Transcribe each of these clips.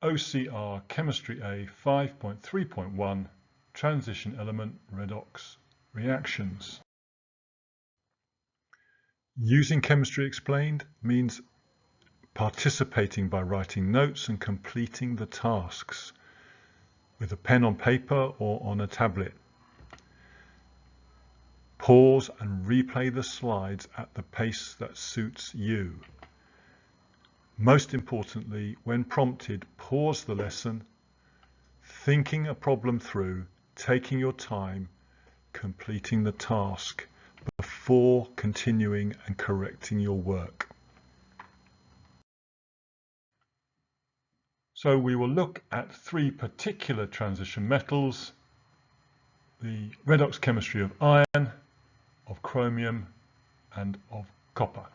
OCR Chemistry A 5.3.1 Transition Element Redox Reactions. Using Chemistry Explained means participating by writing notes and completing the tasks with a pen on paper or on a tablet. Pause and replay the slides at the pace that suits you. Most importantly, when prompted, pause the lesson, thinking a problem through, taking your time, completing the task before continuing and correcting your work. So we will look at three particular transition metals: the redox chemistry of iron, of chromium, and of copper.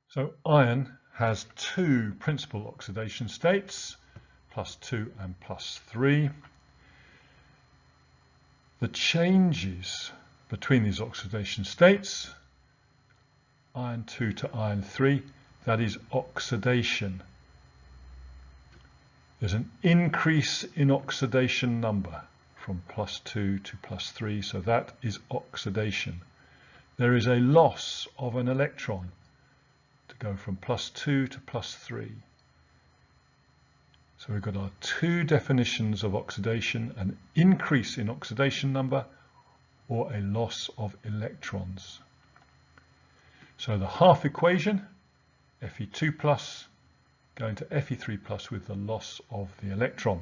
So iron has two principal oxidation states, +2 and +3. The changes between these oxidation states, iron 2 to iron 3, that is oxidation. There's an increase in oxidation number from +2 to +3, so that is oxidation. There is a loss of an electron to go from +2 to +3. So we've got our two definitions of oxidation: an increase in oxidation number or a loss of electrons. So the half equation, Fe2+ going to Fe3+ with the loss of the electron.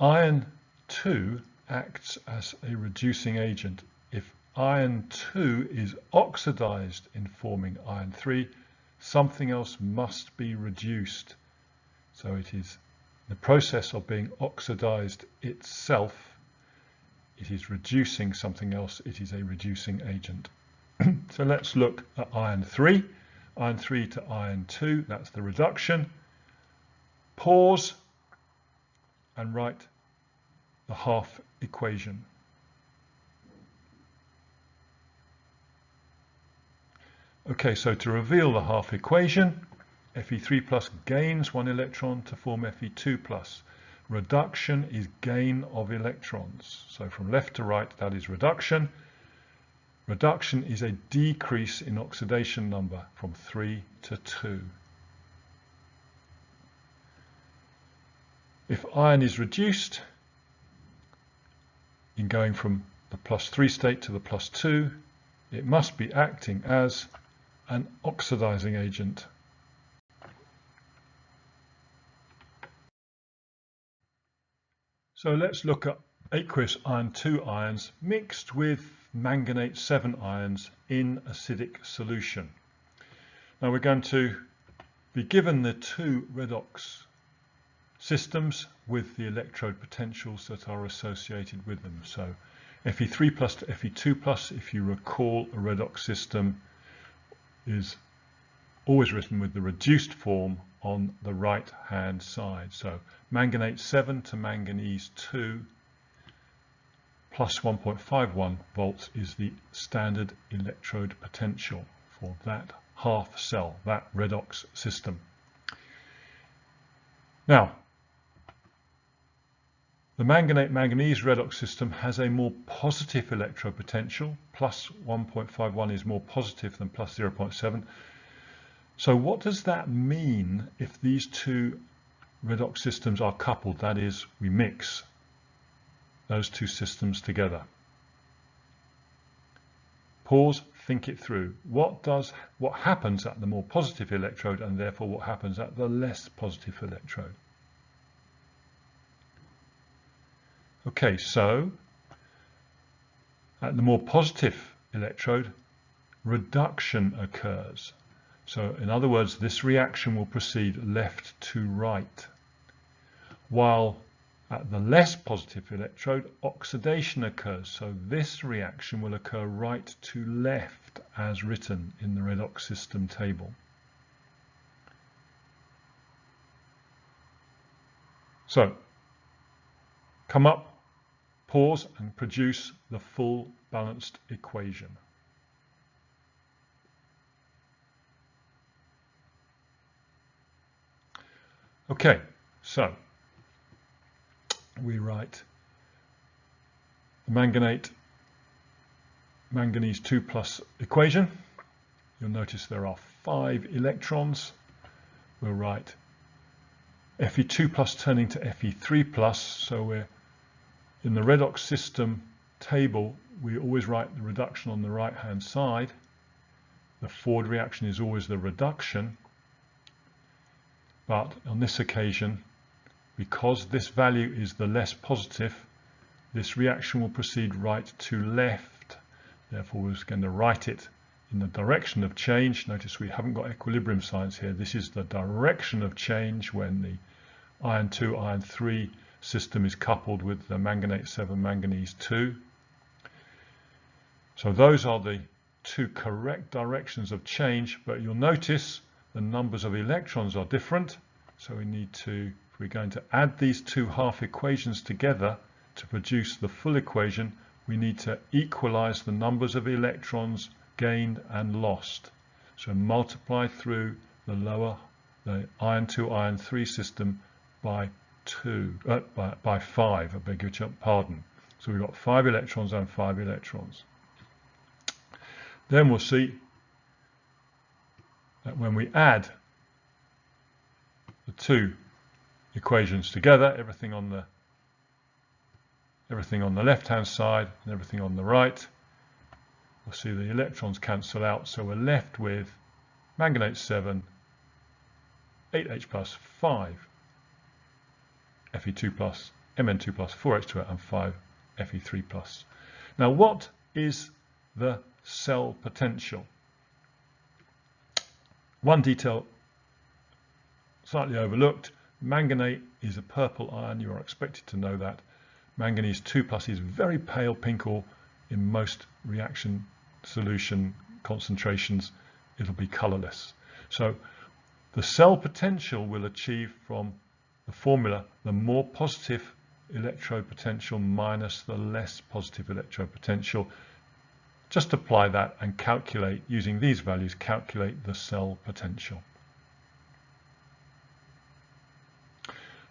Iron 2 acts as a reducing agent. If iron 2 is oxidized in forming iron 3, something else must be reduced. So it is the process of being oxidized itself. It is reducing something else. It is a reducing agent. So let's look at iron 3. Iron 3 to iron 2, that's the reduction. Pause and write the half equation. Okay, so to reveal the half equation, Fe3+ gains one electron to form Fe2+. Reduction is gain of electrons. So from left to right, that is reduction. Reduction is a decrease in oxidation number from 3 to 2. If iron is reduced in going from the +3 state to the +2, it must be acting as an oxidizing agent. So let's look at aqueous iron 2 ions mixed with manganate 7 ions in acidic solution. Now we're going to be given the two redox systems with the electrode potentials that are associated with them. So Fe3+ to Fe2+, if you recall, a redox system is always written with the reduced form on the right hand side. So manganate 7 to manganese 2 plus 1.51 volts is the standard electrode potential for that half cell, that redox system. Now, the manganate-manganese redox system has a more positive electrode potential. Plus 1.51 is more positive than plus 0.7. So what does that mean if these two redox systems are coupled? That is, we mix those two systems together. Pause, think it through. What happens at the more positive electrode, and therefore what happens at the less positive electrode? Okay, so at the more positive electrode, reduction occurs. So in other words, this reaction will proceed left to right, while at the less positive electrode, oxidation occurs. So this reaction will occur right to left as written in the redox system table. So come up, pause and produce the full balanced equation. Okay, so we write the manganese 2 plus equation. You'll notice there are 5 electrons. We'll write Fe2 plus turning to Fe3 plus, so we're in the redox system table, we always write the reduction on the right hand side. The forward reaction is always the reduction, but on this occasion, because this value is the less positive, this reaction will proceed right to left. Therefore, we're going to write it in the direction of change. Notice we haven't got equilibrium signs here. This is the direction of change when the iron 2, iron 3 system is coupled with the manganate 7, manganese 2. So those are the 2 correct directions of change, but you'll notice the numbers of electrons are different. So we need to, if we're going to add these 2 half equations together to produce the full equation, we need to equalize the numbers of electrons gained and lost. So multiply through the iron 2, iron 3 system by 5, I beg your pardon. So we've got 5 electrons and 5 electrons. Then we'll see that when we add the 2 equations together, everything on the left hand side and everything on the right, we'll see the electrons cancel out, so we're left with manganate 7, 8H plus 5, Fe2 plus, Mn2 plus, 4H2 and 5 Fe3 plus. Now what is the cell potential? One detail slightly overlooked, manganate is a purple ion, you are expected to know that. Manganese 2 plus is very pale pink, or in most reaction solution concentrations it'll be colorless. So the cell potential will achieve from the formula the more positive electrode potential minus the less positive electrode potential. Just apply that and calculate, using these values, calculate the cell potential.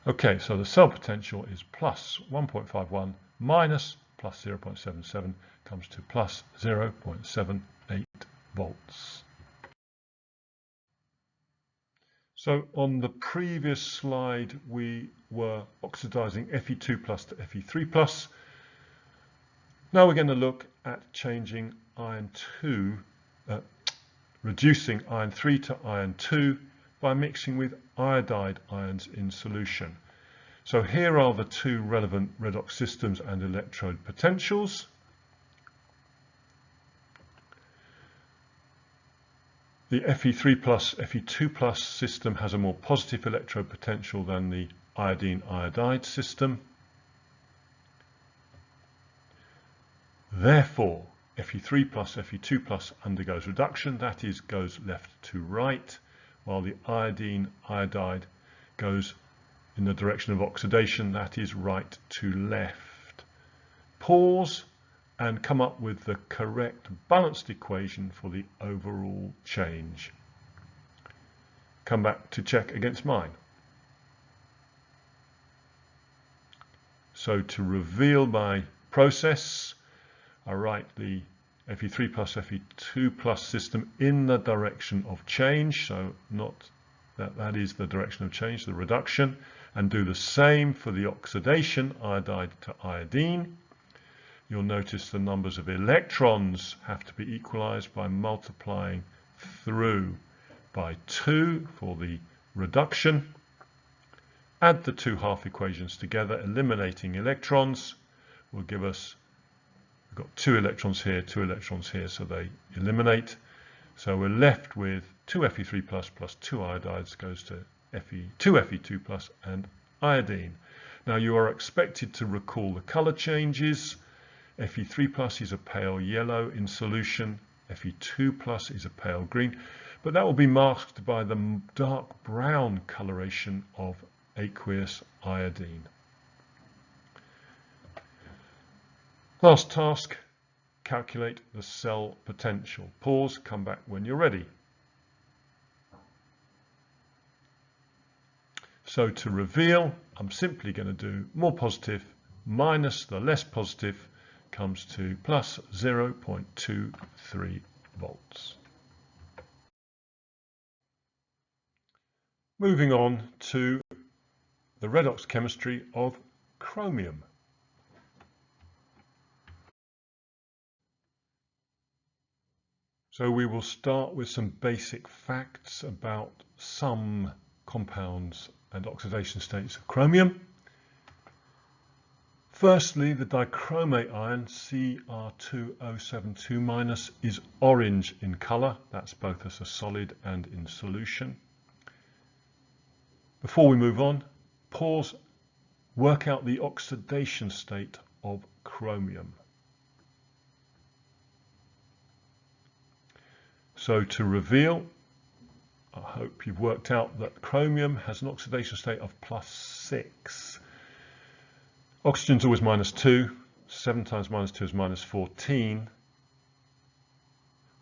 Okay, so the cell potential is plus 1.51 minus plus 0.77 comes to plus 0.78 volts. So on the previous slide, we were oxidizing Fe2 plus to Fe3 plus. Now we're going to look at changing reducing iron 3 to iron 2 by mixing with iodide ions in solution. So here are the 2 relevant redox systems and electrode potentials. The Fe3 plus, Fe2 plus system has a more positive electrode potential than the iodine iodide system. Therefore, Fe3 plus, Fe2 plus undergoes reduction, that is, goes left to right, while the iodine iodide goes in the direction of oxidation, that is, right to left. Pause and come up with the correct balanced equation for the overall change. Come back to check against mine. So to reveal my process, I write the Fe3 plus Fe2 plus system in the direction of change, so not that is the direction of change, the reduction, and do the same for the oxidation, iodide to iodine. You'll notice the numbers of electrons have to be equalized by multiplying through by 2 for the reduction. Add the 2 half equations together, eliminating electrons will give us, we've got 2 electrons here, 2 electrons here, so they eliminate. So we're left with 2 Fe3 plus 2 iodides goes to 2 Fe2 plus and iodine. Now you are expected to recall the color changes. Fe3 plus is a pale yellow in solution, Fe2 plus is a pale green, but that will be masked by the dark brown coloration of aqueous iodine. Last task, calculate the cell potential. Pause, come back when you're ready. So to reveal, I'm simply going to do more positive minus the less positive comes to plus 0.23 volts. Moving on to the redox chemistry of chromium. So we will start with some basic facts about some compounds and oxidation states of chromium. Firstly, the dichromate ion Cr2O72- is orange in colour. That's both as a solid and in solution. Before we move on, pause, work out the oxidation state of chromium. So to reveal, I hope you've worked out that chromium has an oxidation state of +6. Oxygen's always -2. 7 times -2 is -14.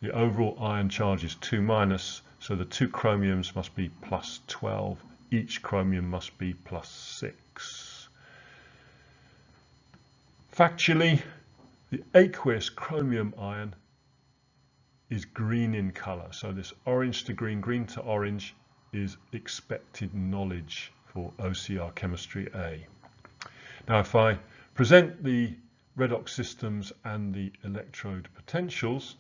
The overall ion charge is 2-, so the two chromiums must be +12. Each chromium must be +6. Factually, the aqueous chromium ion is green in colour. So this orange to green, green to orange is expected knowledge for OCR Chemistry A. Now if I present the redox systems and the electrode potentials,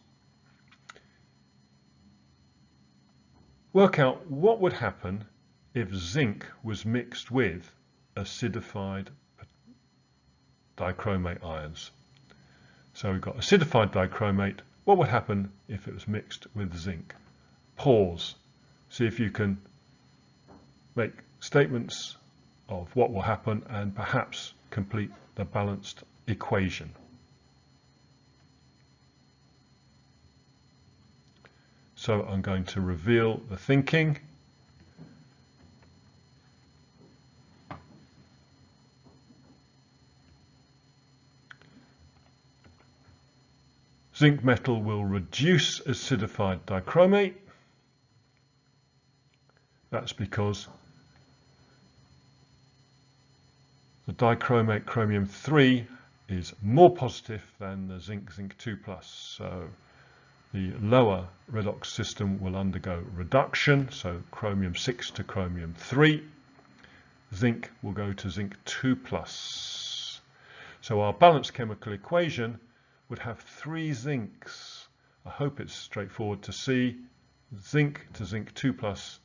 work out what would happen if zinc was mixed with acidified dichromate ions. So we've got acidified dichromate. What would happen if it was mixed with zinc? Pause. See if you can make statements of what will happen and perhaps complete the balanced equation. So I'm going to reveal the thinking. Zinc metal will reduce acidified dichromate. That's because the dichromate chromium 3 is more positive than the zinc 2+. So the lower redox system will undergo reduction. So chromium 6 to chromium 3. Zinc will go to zinc 2+. So our balanced chemical equation would have 3 zincs. I hope it's straightforward to see. Zinc to zinc 2+.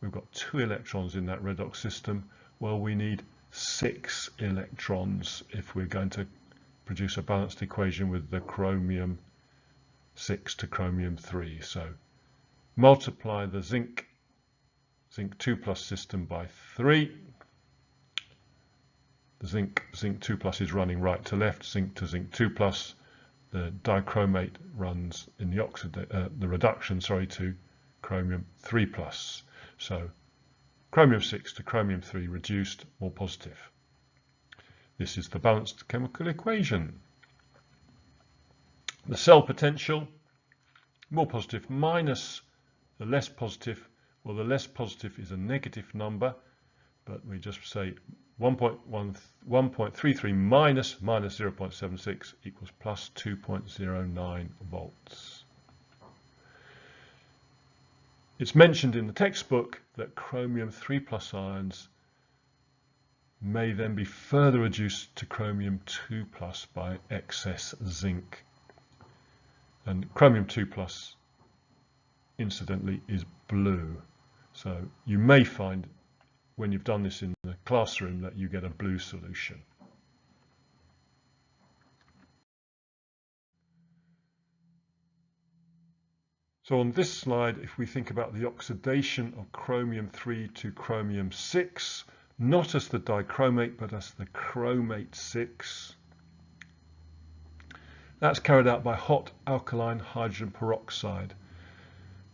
We've got 2 electrons in that redox system. Well, we need 6 electrons if we're going to produce a balanced equation with the chromium 6 to chromium 3. So multiply the zinc 2+ system by 3. The zinc 2+ is running right to left, zinc to zinc 2+. The dichromate runs in the reduction, to chromium 3+. So chromium 6 to chromium 3 reduced, more positive. This is the balanced chemical equation. The cell potential, more positive minus the less positive. Well, the less positive is a negative number, but we just say 1.33 minus 0.76 equals plus 2.09 volts. It's mentioned in the textbook that chromium 3+ ions may then be further reduced to chromium 2+ by excess zinc. And chromium 2+, incidentally, is blue. So you may find when you've done this in the classroom that you get a blue solution. So on this slide, if we think about the oxidation of chromium 3 to chromium 6, not as the dichromate, but as the chromate 6, that's carried out by hot alkaline hydrogen peroxide.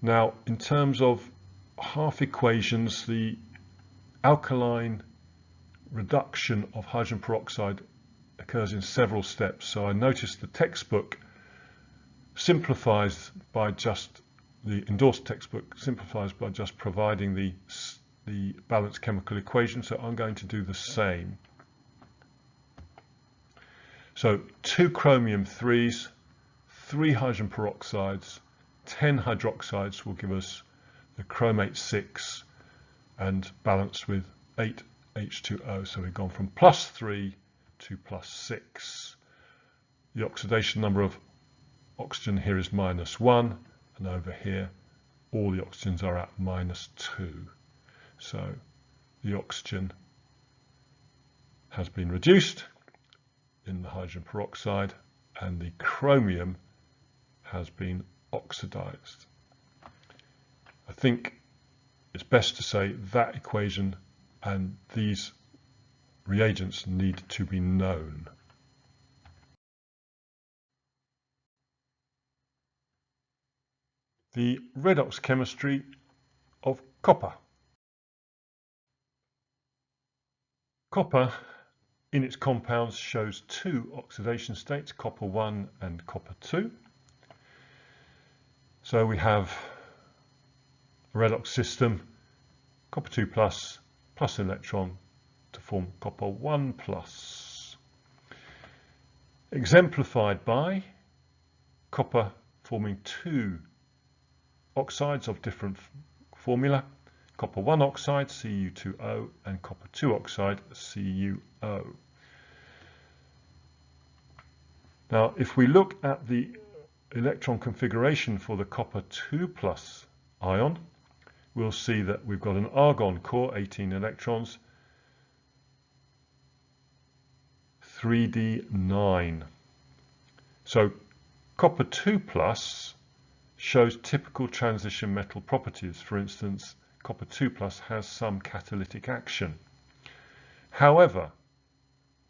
Now, in terms of half equations, the alkaline reduction of hydrogen peroxide occurs in several steps. So I noticed the textbook simplifies by just, the endorsed textbook simplifies by just providing the the balanced chemical equation, so I'm going to do the same. So 2 chromium 3s, 3 hydrogen peroxides, 10 hydroxides will give us the chromate 6 and balanced with 8 H2O. So we've gone from +3 to +6. The oxidation number of oxygen here is -1, and over here all the oxygens are at -2. So the oxygen has been reduced in the hydrogen peroxide and the chromium has been oxidized. I think it's best to say that equation and these reagents need to be known. The redox chemistry of copper. Copper in its compounds shows 2 oxidation states, copper 1 and copper 2. So we have a redox system, copper 2 plus an electron to form copper 1 plus. Exemplified by copper forming 2 oxides of different formula, copper 1 oxide, Cu2O, and copper 2 oxide, CuO. Now, if we look at the electron configuration for the copper 2 plus ion, we'll see that we've got an argon core, 18 electrons, 3d9. So copper 2 plus shows typical transition metal properties. For instance, copper 2 plus has some catalytic action. However,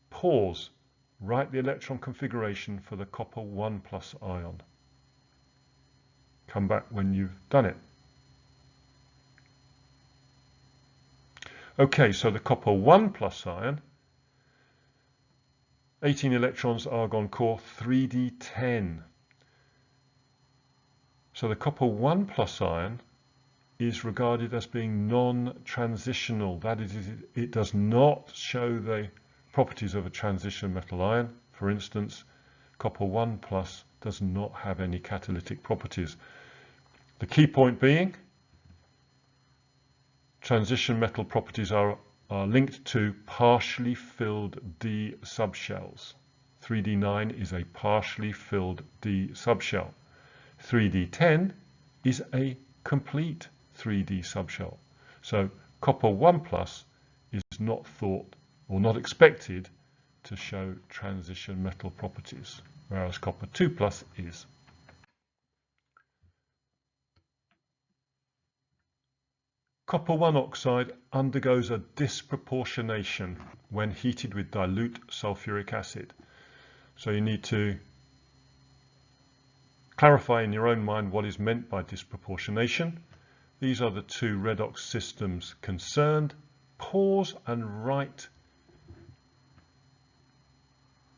pause, write the electron configuration for the copper 1 plus ion. Come back when you've done it. Okay, so the copper 1 plus ion, 18 electrons, argon core, 3d10. So the copper 1 plus ion is regarded as being non-transitional. That is, it does not show the properties of a transition metal ion. For instance, copper 1 plus does not have any catalytic properties. The key point being, transition metal properties are linked to partially filled D subshells. 3d9 is a partially filled D subshell. 3d10 is a complete 3D subshell. So copper 1 plus is not thought or not expected to show transition metal properties, whereas copper 2 plus is. Copper 1 oxide undergoes a disproportionation when heated with dilute sulfuric acid. So you need to clarify in your own mind what is meant by disproportionation. These are the 2 redox systems concerned. Pause and write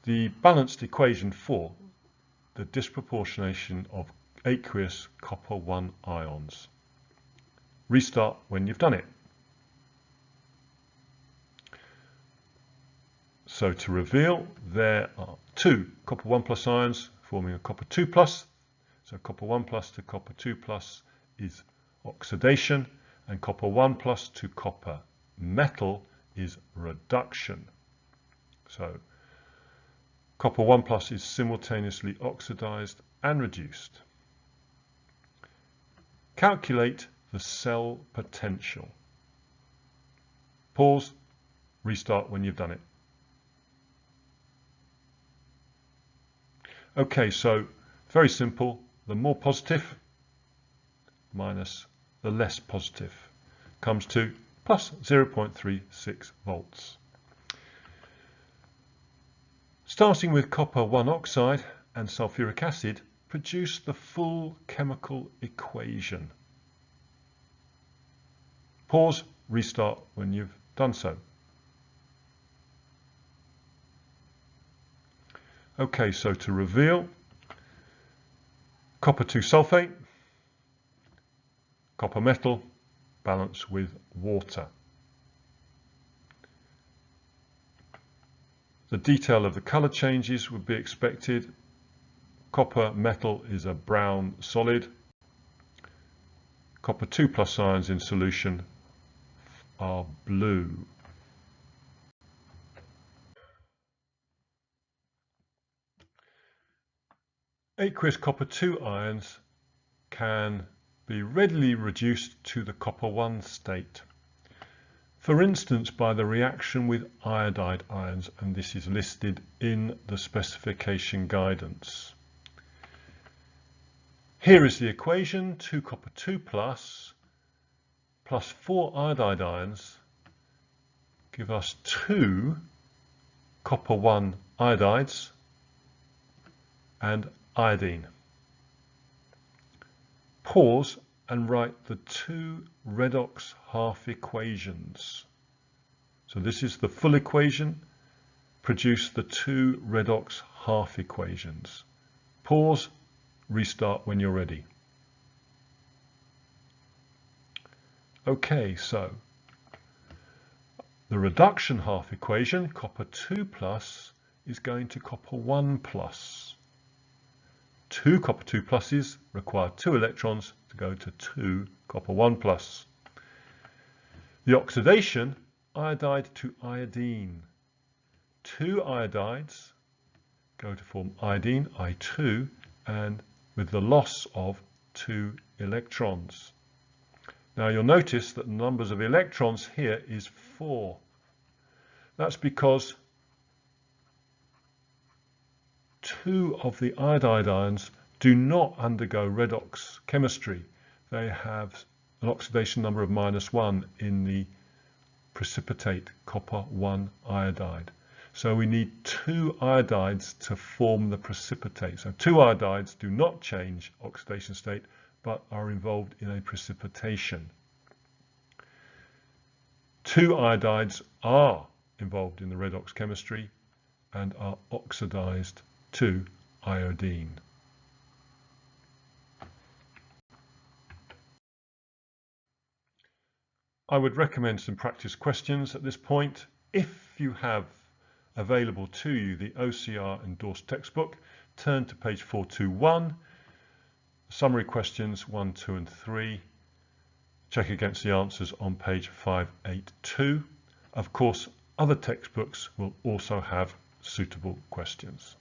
the balanced equation for the disproportionation of aqueous copper 1 ions. Restart when you've done it. So to reveal, there are 2 copper 1 plus ions forming a copper 2 plus. So copper 1 plus to copper 2 plus is oxidation, and copper 1 plus to copper metal is reduction. So copper 1 plus is simultaneously oxidized and reduced. Calculate the cell potential. Pause, restart when you've done it. Okay, so very simple. The more positive minus the less positive comes to plus 0.36 volts. Starting with copper 1 oxide and sulfuric acid, produce the full chemical equation. Pause, restart when you've done so. Okay, so to reveal, copper 2 sulfate, copper metal, balance with water. The detail of the colour changes would be expected. Copper metal is a brown solid. Copper 2+ ions in solution are blue. Aqueous copper 2 ions can be readily reduced to the copper 1 state. For instance, by the reaction with iodide ions, and this is listed in the specification guidance. Here is the equation: 2 copper 2 plus 4 iodide ions give us 2 copper 1 iodides and iodine. Pause and write the two redox half equations. So this is the full equation. Produce the two redox half equations. Pause, restart when you're ready. Okay, so the reduction half equation, copper 2 plus, is going to copper 1 plus. 2 copper 2 pluses require 2 electrons to go to 2 copper 1 plus. The oxidation, iodide to iodine. 2 iodides go to form iodine, I2, and with the loss of 2 electrons. Now you'll notice that the numbers of electrons here is 4. That's because 2 of the iodide ions do not undergo redox chemistry. They have an oxidation number of -1 in the precipitate copper 1 iodide. So we need 2 iodides to form the precipitate. So 2 iodides do not change oxidation state, but are involved in a precipitation. 2 iodides are involved in the redox chemistry and are oxidized to iodine. I would recommend some practice questions at this point. If you have available to you the OCR endorsed textbook, turn to page 421, summary questions 1, 2 and 3. Check against the answers on page 582. Of course, other textbooks will also have suitable questions.